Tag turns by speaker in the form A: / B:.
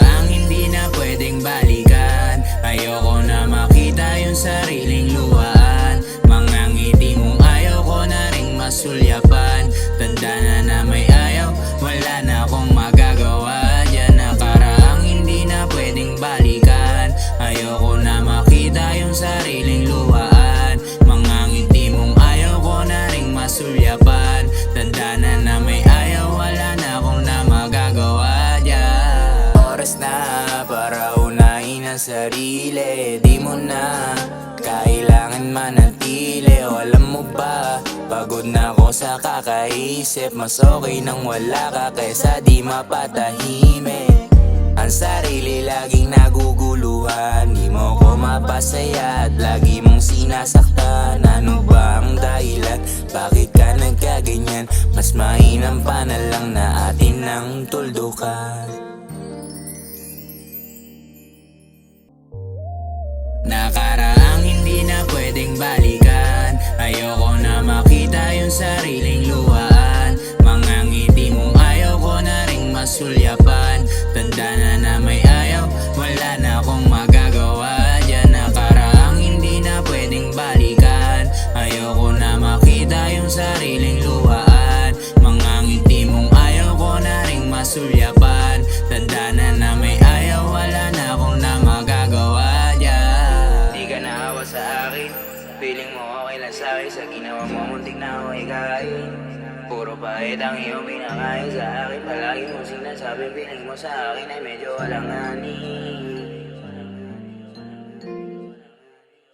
A: nakaraang hindi na pwedeng balikan. Ayoko na makita yung sariling luhaan. Mga ngiti mong ayaw ko na ring masulyapan. Tanda na may ayaw, wala na akong magagawa dyan. Nakaraang hindi na pwedeng balikan. Ayoko na makita yung sariling luhaan. Mga ngiti mong ayaw ko na ring masulyapan. Tanda na may ayaw, wala na akong na magagawa dyan. Oras na para unahin ang sarili. Di mo na kailangan manatili. O alam mo ba, pagod na ako sa kakaisip. Mas okay nang wala ka kaysa di mapatahimik. Ang sarili laging naguguluhan. Di mo ko mapasaya at lagi mong sinasaktan. Ano ba ang dahilan? Bakit ka nagkaganyan? Mas mainam pa na lang na atin ang tuldukan. Nakaraang hindi na pwedeng balikan. Ayoko na makita yung sariling luhaan. Mga ngiti mong ayaw ko na ring masulyapan. Tanda na may ayaw, wala na akong magagawa dyan. Nakaraang hindi na pwedeng balikan. Ayoko na makita yung sariling luhaan. Mga ngiti mong ayaw ko na ring masulyapan. Tanda na may ayaw, wala na akong na magagawa dyan. Di ka naawa sa akin, feeling mo okay lang sa'kin. Sa ginawa mo muntik na ako ikain. Puro pahit ang iyong pinakain sa akin. Palagi mo sinasabi, feeling mo sa akin ay medyo walang ani.